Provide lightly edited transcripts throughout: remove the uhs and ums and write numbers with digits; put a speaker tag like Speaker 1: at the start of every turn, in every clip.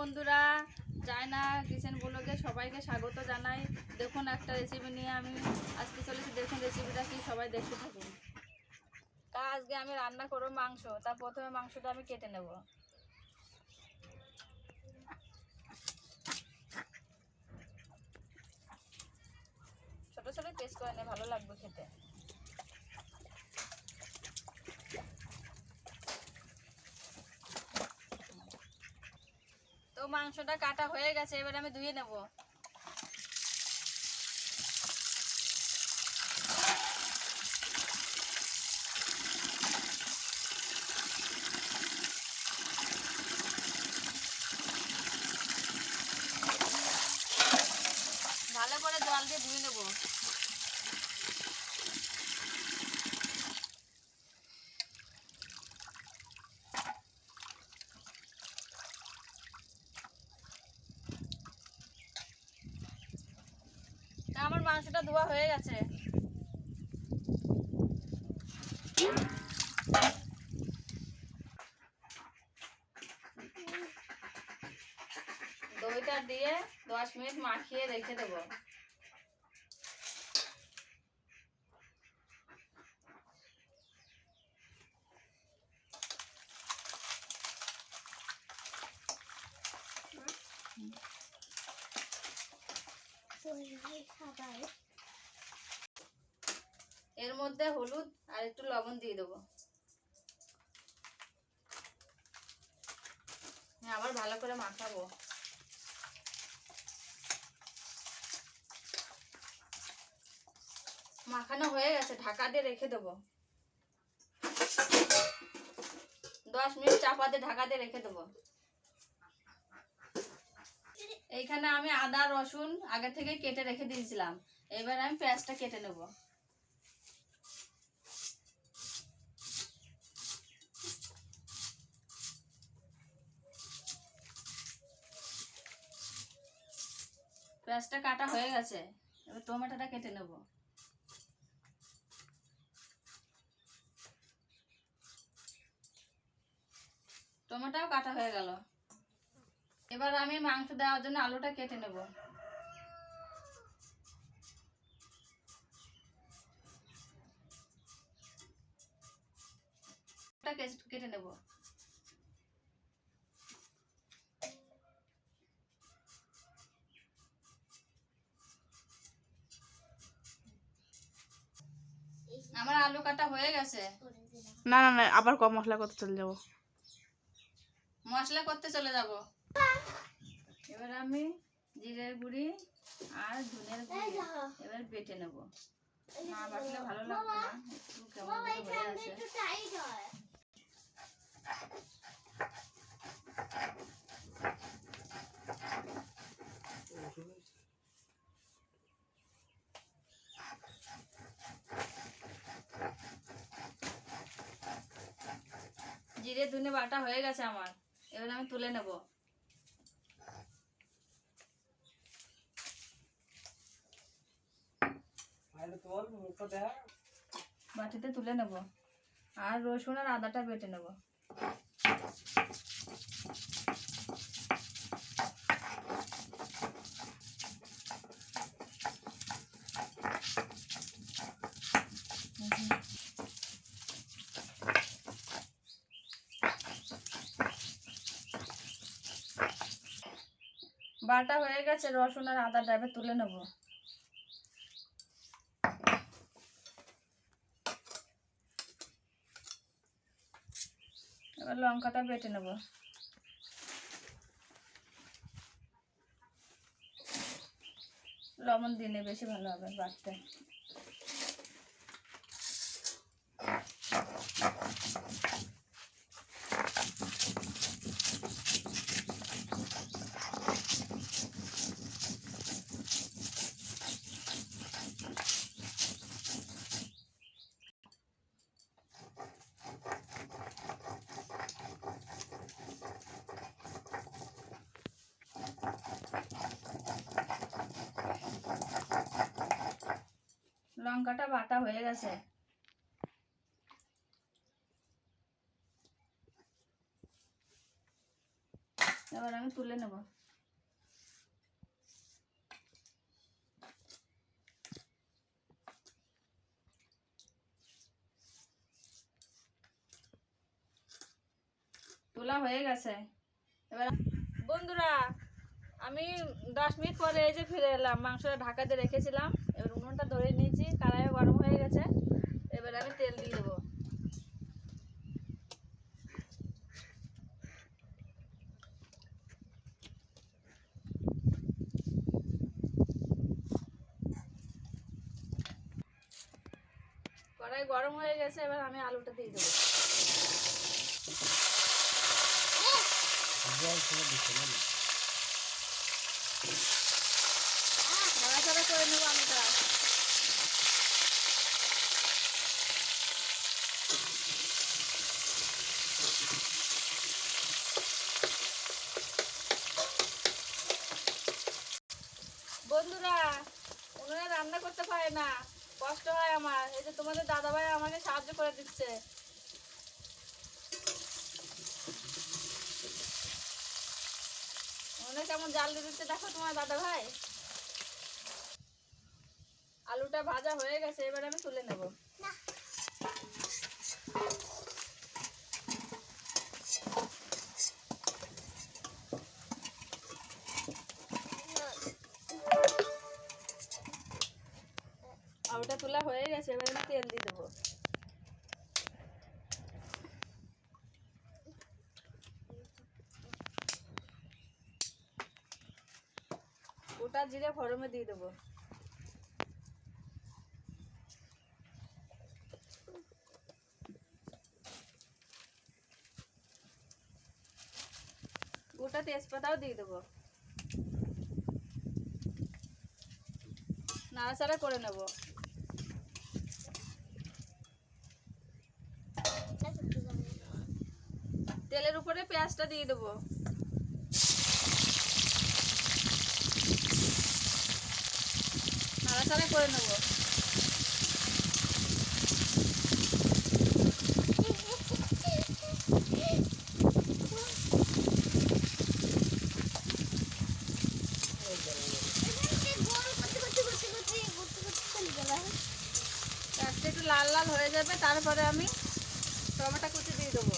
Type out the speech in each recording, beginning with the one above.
Speaker 1: বন্ধুরা, China kitchen ব্লগে সবাইকে স্বাগত জানাই। দেখুন একটা রেসিপি নিয়ে আমি আজকে চলেছি। দেখুন রেসিপিটা কি, সবাই দেখতে থাকুন। আজকে আমি রান্না করব মাংস। তার প্রথমে মাংসটা আমি কেটে নেব। ছোট ছোট পিস করে নে, ভালো লাগবে খেতে। তো মাংসটা কাটা হয়ে গেছে, এবার আমি ধুয়ে নেব। ভালো করে জল দিয়ে ধুয়ে নেব। আমার মাংসটা ধোয়া হয়ে গেছে। দইটা দিয়ে 10 মিনিট মাখিয়ে রেখে দেব। এর মধ্যে হলুদ আর একটু লবণ দিয়ে দেবো। আবার ভালো করে মাখাবো। মাখানো হয়ে গেছে, ঢাকা দিয়ে রেখে দেবো। 10 মিনিট চাপা দিয়ে ঢাকা দিয়ে রেখে দেবো। এইখানে আমি আদা রসুন আগে থেকে কেটে রেখে দিয়েছিলাম। এবার আমি পেঁয়াজটা কেটে নেব। পেঁয়াজটা কাটা হয়ে গেছে, এবার টমেটোটা কেটে নেব। টমেটোও কাটা হয়ে গেল। এবার আমি মাংস দেওয়ার জন্য আলুটা কেটে নেব। কেটে নেব। আমার আলু কাটা হয়ে গেছে।
Speaker 2: না না না, আবার কম মশলা করতে চলে যাব।
Speaker 1: মশলা করতে চলে যাব। এবার আমি জিরের গুঁড়ি আর ধনের গুঁড়ি এবার বেটে নেব। না বাটলে ভালো লাগবে না, একটু কেমন হয়ে আছে। জিরে ধনে বাটা হয়ে গেছে আমার, এবার আমি তুলে নেব। বাটিতে তুলে নেব আর রসুন আর আদাটা বেটে নেব। বাটা হয়ে গেছে, রসুন আর আদাটা এবার তুলে নেব। এবার লঙ্কাটা বেটে নেব। লবণ দিলে বেশি ভালো হবে বাটতে। লঙ্কাটা বাটা হয়ে গেছে। এবার আমি তুলে নেব। তোলা হয়ে গেছে। এবার বন্ধুরা আমি 10 মিনিট পরে এই যে ফিরে এলাম, মাংসটা ঢাকা দিয়ে রেখেছিলাম। এবার উনুনটা ধরে নিয়েছি, কড়াইও গরম হয়ে গেছে। এবার আমি তেল দিয়ে দেবো। কড়াই গরম হয়ে গেছে, এবার আমি আলুটা দিয়ে দেবো। নাড়াচাড়া করে নেবো আলুটা। বন্ধুরা উনুনে রান্না করতে পারে না, কষ্ট হয় আমার। এই যে তোমাদের দাদাভাই আমাকে সাহায্য করে দিচ্ছে। উনুনে কেমন জাল দিয়ে দিচ্ছে দেখো তোমার দাদাভাই। আলুটা ভাজা হয়ে গেছে, এবার আমি তুলে নেব। আলুটা তোলা হয়ে গেছে, এবার আমি তেল দিয়ে দেবো। গোটা জিরে ফোড়নে দিয়ে দেবো। গোটা তেজপাতাও দিয়ে দেবো। নাড়াচাড়া করে নেব। তেলের উপরে পেঁয়াজটা দিয়ে দেবো। নাড়াচাড়া করে নেব। পেঁয়াজটা একটু লাল লাল হয়ে যাবে, তারপরে আমি টমেটো কুচি দিয়ে দেবো।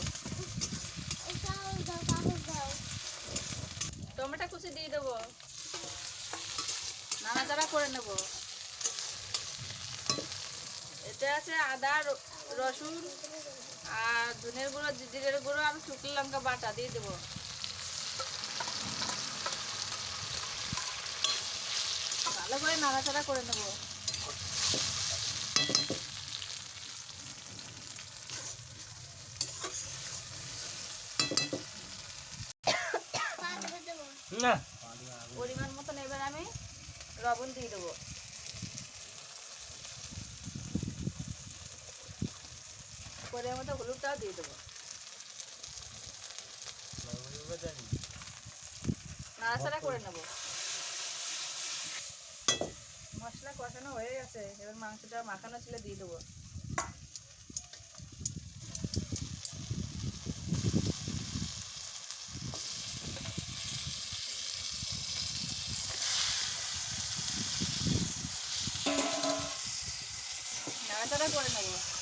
Speaker 1: টমেটো কুচি দিয়ে দেবো। নাড়াচাড়া করে নেব। এতে আছে আদা, রসুন আর ধনের গুঁড়ো, জিরের গুঁড়ো আর শুকনো লঙ্কা বাটা দিয়ে দেবো। ভালো করে নাড়াচাড়া করে নেব। পরিমাণ মতন এবার আমি লবণ দিয়ে দেবো। পরিমাণ মতো হলুদটাও দিয়ে দেবো। নাড়াচাড়া করে নেব। মশলা কষানো হয়ে গেছে, এবার মাংসটা মাখানো ছিল দিয়ে দেবো। নাড়াচাড়া করে নেব।